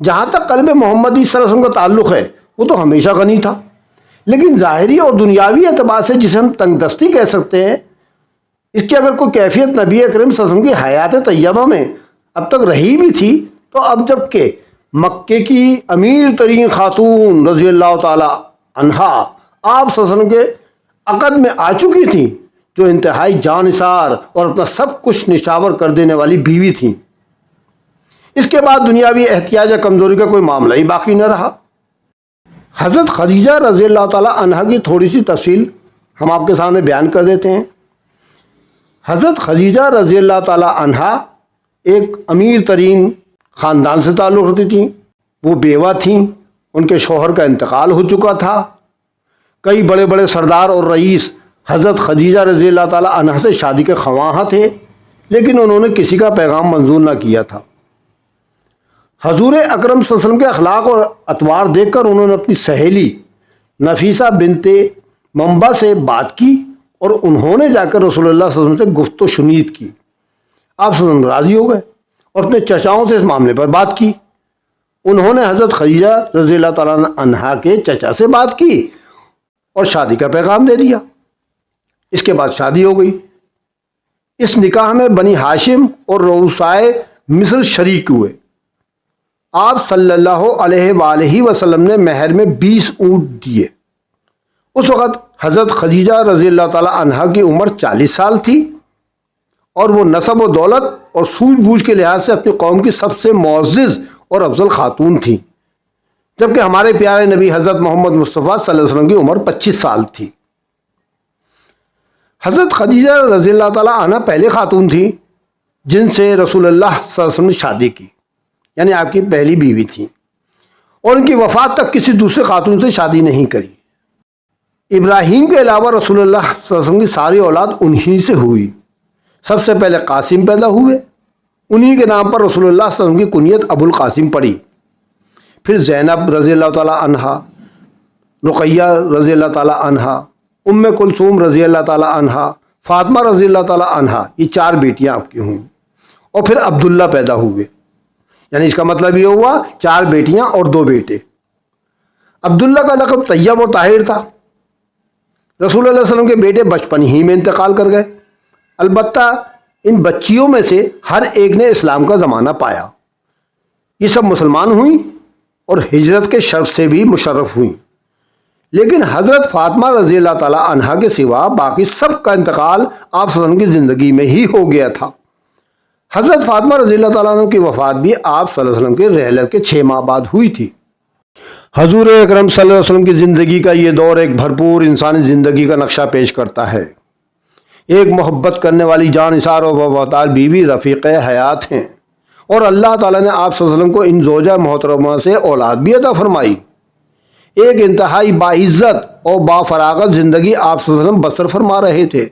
جہاں تک قلب محمدی صلی اللہ علیہ وسلم کا تعلق ہے وہ تو ہمیشہ غنی تھا، لیکن ظاہری اور دنیاوی اعتبار سے جسے ہم تنگ دستی کہہ سکتے ہیں، اس کی اگر کوئی کیفیت نبی اکرم صلی اللہ علیہ وسلم کی حیات طیبہ میں اب تک رہی بھی تھی، تو اب جب کہ مکے کی امیر ترین خاتون رضی اللہ تعالی عنہا آپ صلی اللہ علیہ وسلم کے عقد میں آ چکی تھیں، جو انتہائی جانثار اور اپنا سب کچھ نشاور کر دینے والی بیوی تھیں، اس کے بعد دنیاوی احتیاج یا کمزوری کا کوئی معاملہ ہی باقی نہ رہا۔ حضرت خدیجہ رضی اللہ تعالی عنہا کی تھوڑی سی تفصیل ہم آپ کے سامنے بیان کر دیتے ہیں۔ حضرت خدیجہ رضی اللہ تعالی عنہا ایک امیر ترین خاندان سے تعلق رکھتی تھیں، وہ بیوہ تھیں، ان کے شوہر کا انتقال ہو چکا تھا، کئی بڑے بڑے سردار اور رئیس حضرت خدیجہ رضی اللہ تعالی عنہا سے شادی کے خواہاں تھے، لیکن انہوں نے کسی کا پیغام منظور نہ کیا تھا۔ حضور اکرم صلی اللہ علیہ وسلم کے اخلاق اور اطوار دیکھ کر انہوں نے اپنی سہیلی نفیسہ بنت منبع سے بات کی، اور انہوں نے جا کر رسول اللہ صلی اللہ علیہ وسلم سے گفت و شنید کی۔ آپ صلی اللہ علیہ وسلم راضی ہو گئے اور اپنے چچاؤں سے اس معاملے پر بات کی۔ انہوں نے حضرت خدیجہ رضی اللہ تعالیٰ عنہا کے چچا سے بات کی اور شادی کا پیغام دے دیا۔ اس کے بعد شادی ہو گئی۔ اس نکاح میں بنی ہاشم اور روسائے مصر شریک ہوئے۔ آپ صلی اللہ علیہ وآلہ وسلم نے مہر میں 20 اونٹ دیے۔ اس وقت حضرت خدیجہ رضی اللہ تعالیٰ عنہا کی عمر 40 سال تھی، اور وہ نسب و دولت اور سوجھ بوجھ کے لحاظ سے اپنی قوم کی سب سے معزز اور افضل خاتون تھیں، جبکہ ہمارے پیارے نبی حضرت محمد مصطفیٰ صلی اللہ علیہ وسلم کی عمر 25 سال تھی۔ حضرت خدیجہ رضی اللہ تعالیٰ عنہ پہلے خاتون تھی جن سے رسول اللہ صلی اللہ علیہ وسلم نے شادی کی، یعنی آپ کی پہلی بیوی تھی، اور ان کی وفات تک کسی دوسرے خاتون سے شادی نہیں کری۔ ابراہیم کے علاوہ رسول اللہ صلی اللہ علیہ وسلم کی ساری اولاد انہی سے ہوئی۔ سب سے پہلے قاسم پیدا ہوئے، انہی کے نام پر رسول اللہ صلی اللہ علیہ وسلم کی کنیت ابو القاسم پڑی۔ پھر زینب رضی اللہ تعالی عنہا، رقیہ رضی اللہ تعالی عنہا، ام کلثوم رضی اللہ تعالی عنہا، فاطمہ رضی اللہ تعالی عنہا، یہ 4 بیٹیاں آپ کی ہوئیں، اور پھر عبداللہ پیدا ہوئے۔ یعنی اس کا مطلب یہ ہوا 4 بیٹیاں اور 2 بیٹے۔ عبداللہ کا لقب طیب و طاہر تھا۔ رسول اللہ صلی اللہ علیہ وسلم کے بیٹے بچپن ہی میں انتقال کر گئے، البتہ ان بچیوں میں سے ہر ایک نے اسلام کا زمانہ پایا۔ یہ سب مسلمان ہوئیں اور ہجرت کے شرف سے بھی مشرف ہوئیں، لیکن حضرت فاطمہ رضی اللہ تعالی عنہا کے سوا باقی سب کا انتقال آپ صلی اللہ علیہ وسلم کی زندگی میں ہی ہو گیا تھا۔ حضرت فاطمہ رضی اللہ تعالیٰ عنہ کی وفات بھی آپ صلی اللہ علیہ وسلم کے رحلت کے 6 ماہ بعد ہوئی تھی۔ حضور اکرم صلی اللہ علیہ وسلم کی زندگی کا یہ دور ایک بھرپور انسانی زندگی کا نقشہ پیش کرتا ہے۔ ایک محبت کرنے والی جان نثار و وفادار بیوی رفیق حیات ہیں، اور اللہ تعالیٰ نے آپ صلی اللہ علیہ وسلم کو ان زوجہ محترمہ سے اولاد بھی عطا فرمائی۔ ایک انتہائی باعزت اور بافراغت زندگی آپ صلی اللہ علیہ وسلم بسر فرما رہے تھے،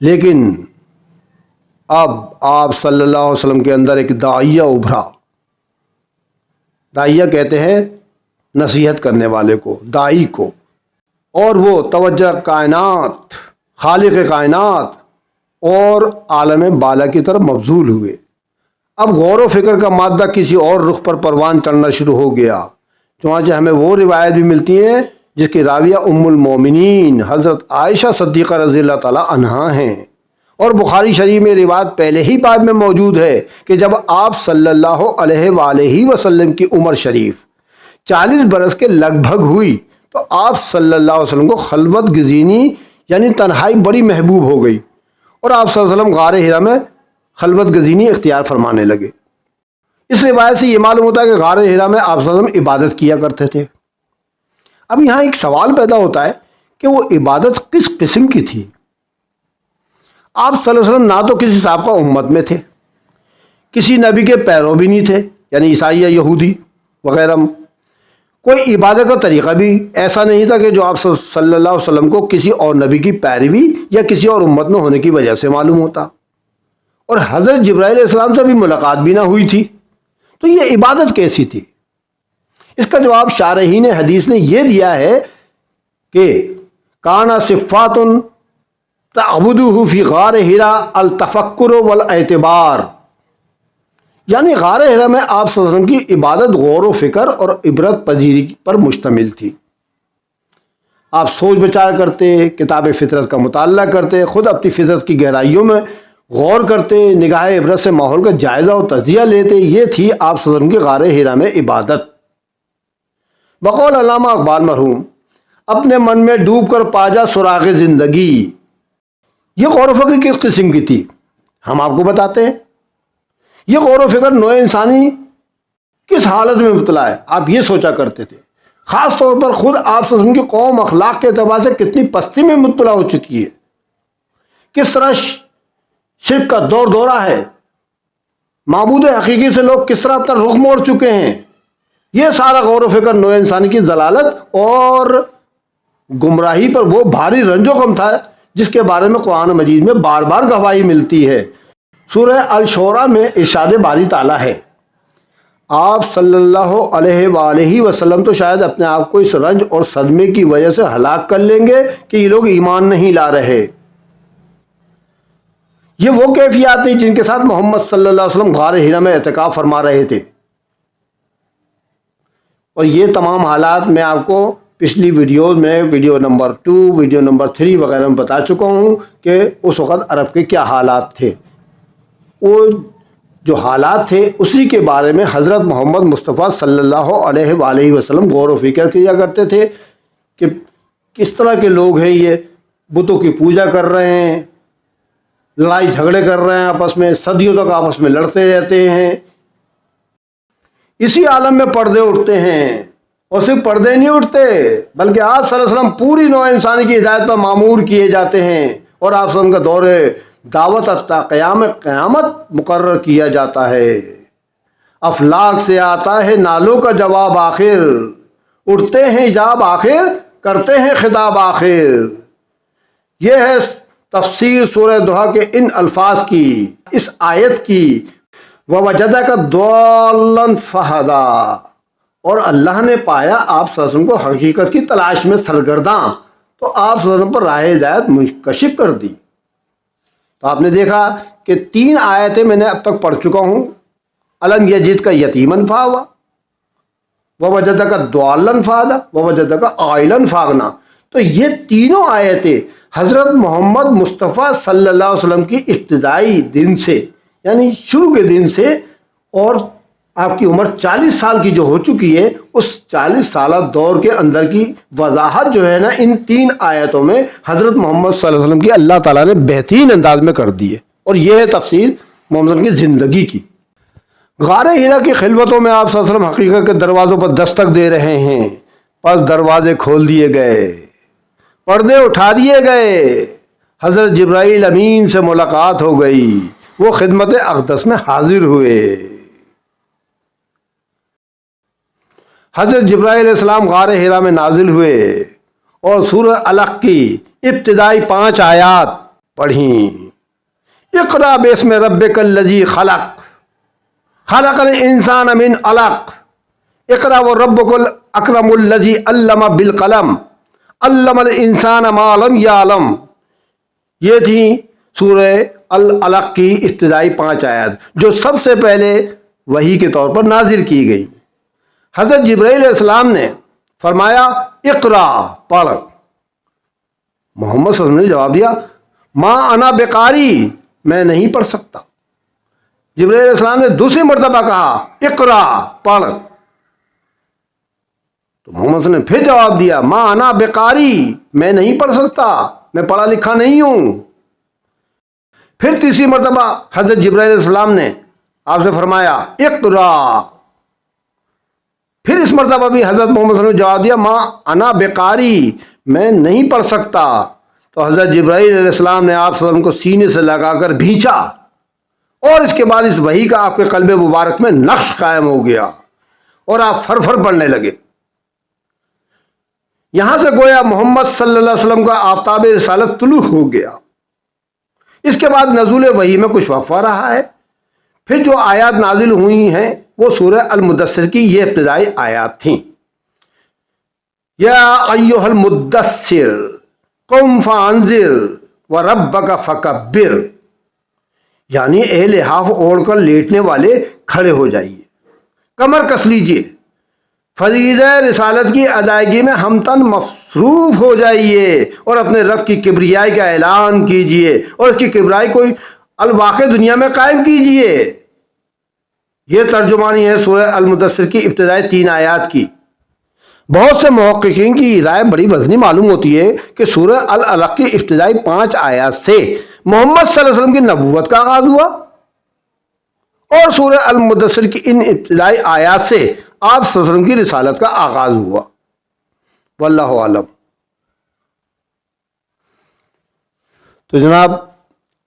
لیکن اب آپ صلی اللہ علیہ وسلم کے اندر ایک داعیہ ابھرا۔ داعیہ کہتے ہیں نصیحت کرنے والے کو، داعی کو، اور وہ توجہ کائنات، خالق کائنات اور عالم بالا کی طرف مبذول ہوئے۔ اب غور و فکر کا مادہ کسی اور رخ پر پروان چڑھنا شروع ہو گیا، چنانچہ ہمیں وہ روایت بھی ملتی ہیں جس کی راویہ ام المومنین حضرت عائشہ صدیقہ رضی اللہ تعالی عنہا ہیں، اور بخاری شریف میں روایت پہلے ہی باب میں موجود ہے کہ جب آپ صلی اللہ علیہ وآلہ وسلم کی عمر شریف 40 برس کے لگ بھگ ہوئی تو آپ صلی اللہ علیہ وسلم کو خلوت گزینی یعنی تنہائی بڑی محبوب ہو گئی، اور آپ صلی اللہ علیہ وسلم غار حرا میں خلوت گزینی اختیار فرمانے لگے۔ اس روایت سے یہ معلوم ہوتا ہے کہ غار حرا میں آپ صلی اللہ علیہ وسلم عبادت کیا کرتے تھے۔ اب یہاں ایک سوال پیدا ہوتا ہے کہ وہ عبادت کس قسم کی تھی؟ آپ صلی اللہ علیہ وسلم نہ تو کسی سابقہ امت میں تھے، کسی نبی کے پیرو بھی نہیں تھے، یعنی عیسائی یا یہودی وغیرہ۔ کوئی عبادت کا طریقہ بھی ایسا نہیں تھا کہ جو آپ صلی اللہ علیہ وسلم کو کسی اور نبی کی پیروی یا کسی اور امت میں ہونے کی وجہ سے معلوم ہوتا، اور حضرت جبرائیل علیہ السلام سے بھی ملاقات بھی نہ ہوئی تھی، تو یہ عبادت کیسی تھی؟ اس کا جواب شارحین حدیث نے یہ دیا ہے کہ کانا صفات تعبدہ فی غار حرا التفکر والاعتبار، یعنی غار ہرا میں آپ صلی اللہ علیہ وسلم کی عبادت غور و فکر اور عبرت پذیری پر مشتمل تھی۔ آپ سوچ بچار کرتے، کتاب فطرت کا مطالعہ کرتے، خود اپنی فطرت کی گہرائیوں میں غور کرتے، نگاہ عبرت سے ماحول کا جائزہ و تجزیہ لیتے۔ یہ تھی آپ صلی اللہ علیہ وسلم کی غار ہرا میں عبادت۔ بقول علامہ اقبال مرحوم، اپنے من میں ڈوب کر پاجا سراغ زندگی۔ یہ غور و فکر کس قسم کی تھی ہم آپ کو بتاتے ہیں۔ یہ غور و فکر نوع انسانی کس حالت میں مبتلا ہے آپ یہ سوچا کرتے تھے، خاص طور پر خود آپ صلی اللہ علیہ وسلم کی قوم اخلاق کے اعتبار سے کتنی پستی میں مبتلا ہو چکی ہے، کس طرح شرک کا دور دورہ ہے، معبود حقیقی سے لوگ کس طرح اپنا رخ موڑ چکے ہیں۔ یہ سارا غور و فکر نوع انسانی کی ضلالت اور گمراہی پر وہ بھاری رنج و غم تھا جس کے بارے میں قرآن مجید میں بار بار گواہی ملتی ہے۔ سورہ الشورى میں ارشاد باری تعالیٰ ہے، آپ صلی اللہ علیہ وآلہ وسلم تو شاید اپنے آپ کو اس رنج اور صدمے کی وجہ سے ہلاک کر لیں گے کہ یہ لوگ ایمان نہیں لا رہے۔ یہ وہ کیفیات ہیں جن کے ساتھ محمد صلی اللہ علیہ وسلم غار ہرا میں اعتکاف فرما رہے تھے، اور یہ تمام حالات میں آپ کو پچھلی ویڈیوز میں ویڈیو نمبر 2، ویڈیو نمبر 3 وغیرہ میں بتا چکا ہوں کہ اس وقت عرب کے کیا حالات تھے۔ وہ جو حالات تھے اسی کے بارے میں حضرت محمد مصطفیٰ صلی اللہ علیہ وآلہ وسلم غور و فکر کیا کرتے تھے کہ کس طرح کے لوگ ہیں، یہ بتوں کی پوجا کر رہے ہیں، لڑائی جھگڑے کر رہے ہیں آپس میں، صدیوں تک آپس میں لڑتے رہتے ہیں، اسی عالم میں پردے اٹھتے ہیں۔ اور صرف پردے نہیں اٹھتے بلکہ آپ صلی اللہ علیہ وسلم پوری نوع انسانی کی ہدایت پر معمور کیے جاتے ہیں، اور آپ صلی اللہ علیہ وسلم کا دور دعوت حتی قیامت مقرر کیا جاتا ہے۔ افلاک سے آتا ہے نالوں کا جواب آخر، اٹھتے ہیں حجاب آخر، کرتے ہیں خطاب آخر۔ یہ ہے تفسیر سورہ ضحیٰ کے ان الفاظ کی، اس آیت کی، وَوَجَدَكَ ضَالًّا فَہَدَىٰ، اور اللہ نے پایا آپ صلی اللہ علیہ وسلم کو حقیقت کی تلاش میں سرگرداں تو آپ صلی اللہ علیہ وسلم پر راہ ہدایت منکشف کر دی۔ تو آپ نے دیکھا کہ 3 آیتیں میں نے اب تک پڑھ چکا ہوں، الم یجد کا یتیمن فاوا، ووجدک ضالًا فہدیٰ، ووجدک عائلاً فاغنیٰ۔ تو یہ تینوں آیتیں حضرت محمد مصطفیٰ صلی اللہ علیہ وسلم کی ابتدائی دن سے، یعنی شروع کے دن سے، اور آپ کی عمر 40 سال کی جو ہو چکی ہے، اس 40 سالہ دور کے اندر کی وضاحت جو ہے نا ان 3 آیتوں میں حضرت محمد صلی اللہ علیہ وسلم کی اللہ تعالیٰ نے بہترین انداز میں کر دی ہے، اور یہ ہے تفسیر محمد کی زندگی کی۔ غار ہرا کی خلوتوں میں آپ صلی اللہ علیہ وسلم حقیقت کے دروازوں پر دستک دے رہے ہیں، پس دروازے کھول دیے گئے، پردے اٹھا دیے گئے، حضرت جبرائیل امین سے ملاقات ہو گئی، وہ خدمت اقدس میں حاضر ہوئے۔ حضرت جبرائیل علیہ السلام غار ہرا میں نازل ہوئے اور سورہ علق کی ابتدائی 5 آیات پڑھیں۔ اقرأ باسم ربک الذی خلق، خلق الانسان من علق، اقرأ وربک الاکرم الذی علم بالقلم، علم الانسان ما لم یعلم۔ یہ تھی سورہ العلق کی ابتدائی 5 آیات جو سب سے پہلے وحی کے طور پر نازل کی گئی۔ حضرت جبرائیل علیہ السلام نے فرمایا اقرا، پڑھ۔ محمد صلی اللہ علیہ وسلم نے جواب دیا ما انا بقاری، میں نہیں پڑھ سکتا۔ جبرائیل علیہ السلام نے دوسری مرتبہ کہا اقرا، پڑھ۔ تو محمد صلی اللہ علیہ وسلم نے پھر جواب دیا ما انا بقاری، میں نہیں پڑھ سکتا، میں پڑھا لکھا نہیں ہوں۔ پھر تیسری مرتبہ حضرت جبرائیل علیہ السلام نے آپ سے فرمایا اقرا۔ پھر اس مرتبہ بھی حضرت محمد صلی اللہ علیہ وسلم نے جواب دیا ما انا بقاری، میں نہیں پڑھ سکتا۔ تو حضرت جبرائیل علیہ السلام نے آپ صلی اللہ علیہ وسلم کو سینے سے لگا کر بھینچا، اور اس کے بعد اس وحی کا آپ کے قلب مبارک میں نقش قائم ہو گیا اور آپ فر فر پڑھنے لگے۔ یہاں سے گویا محمد صلی اللہ علیہ وسلم کا آفتاب رسالت طلوع ہو گیا۔ اس کے بعد نزول وحی میں کچھ وقفہ رہا ہے، پھر جو آیات نازل ہوئی ہیں وہ سورہ المدثر کی یہ ابتدائی آیات تھیں۔ یا ایھا المدثر قم فانذر وربک فکبر۔ یعنی اے لحاف اوڑھ کر لیٹنے والے کھڑے ہو جائیے، کمر کس لیجیے، فریضہ رسالت کی ادائیگی میں ہمتن مصروف ہو جائیے اور اپنے رب کی کبریائی کا اعلان کیجیے اور اس کی کبریائی کو الواقع دنیا میں قائم کیجیے۔ یہ ترجمانی ہے سورہ المدثر کی ابتدائی 3 آیات کی۔ بہت سے محققین کی رائے بڑی وزنی معلوم ہوتی ہے کہ سورہ العلق کی ابتدائی 5 آیات سے محمد صلی اللہ علیہ وسلم کی نبوت کا آغاز ہوا اور سورہ المدثر کی ان ابتدائی آیات سے آپ صلی اللہ علیہ وسلم کی رسالت کا آغاز ہوا۔ واللہ اعلم۔ تو جناب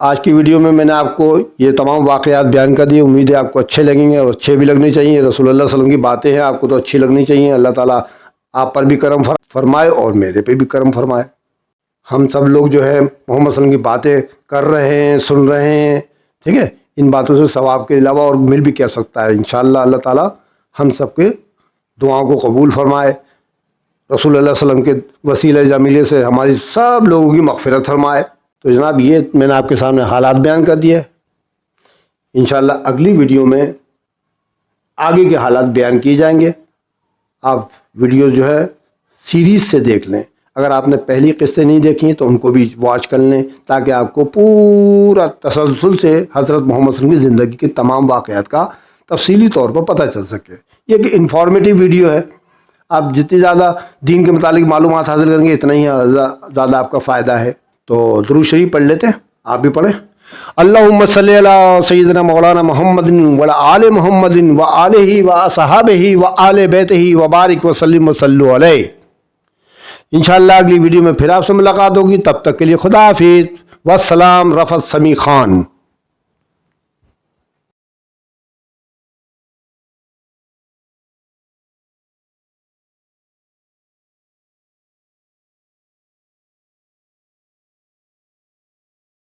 آج کی ویڈیو میں نے آپ کو یہ تمام واقعات بیان کر دیے، امید ہے آپ کو اچھے لگیں گے اور اچھے بھی لگنے چاہیے۔ رسول اللہ صلی اللہ علیہ وسلم کی باتیں ہیں، آپ کو تو اچھی لگنی چاہیے۔ اللہ تعالیٰ آپ پر بھی کرم فرمائے اور میرے پہ بھی کرم فرمائے۔ ہم سب لوگ جو ہے محمد صلی اللہ علیہ وسلم کی باتیں کر رہے ہیں، سن رہے ہیں، ٹھیک ہے۔ ان باتوں سے ثواب کے علاوہ اور مل بھی کیا سکتا ہے۔ انشاءاللہ اللہ تعالیٰ ہم سب کے دعاؤں کو قبول فرمائے، رسول اللہ صلی اللہ علیہ وسلم کے وسیلہ جمیلے سے ہماری سب لوگوں کی مغفرت فرمائے۔ تو جناب یہ میں نے آپ کے سامنے حالات بیان کر دیے۔ انشاءاللہ اگلی ویڈیو میں آگے کے حالات بیان کیے جائیں گے۔ آپ ویڈیو جو ہے سیریز سے دیکھ لیں، اگر آپ نے پہلی قسطیں نہیں دیکھی تو ان کو بھی واچ کر لیں تاکہ آپ کو پورا تسلسل سے حضرت محمد صلی اللہ علیہ وسلم کی زندگی کے تمام واقعات کا تفصیلی طور پر پتہ چل سکے۔ یہ ایک انفارمیٹیو ویڈیو ہے، آپ جتنی زیادہ دین کے متعلق معلومات حاصل کریں گے اتنا ہی زیادہ آپ کا فائدہ ہے۔ تو درود شریف پڑھ لیتے ہیں، آپ بھی پڑھیں۔ اللہم صلی علی سیدنا مولانا محمد وعلی آل محمد وآلہ وصحابہ وآل بیتہ وبارک وسلم وصلوا علیہ۔ انشاءاللہ اگلی ویڈیو میں پھر آپ سے ملاقات ہوگی، تب تک کے لیے خدا حافظ۔ والسلام، رفعت سمیع خان۔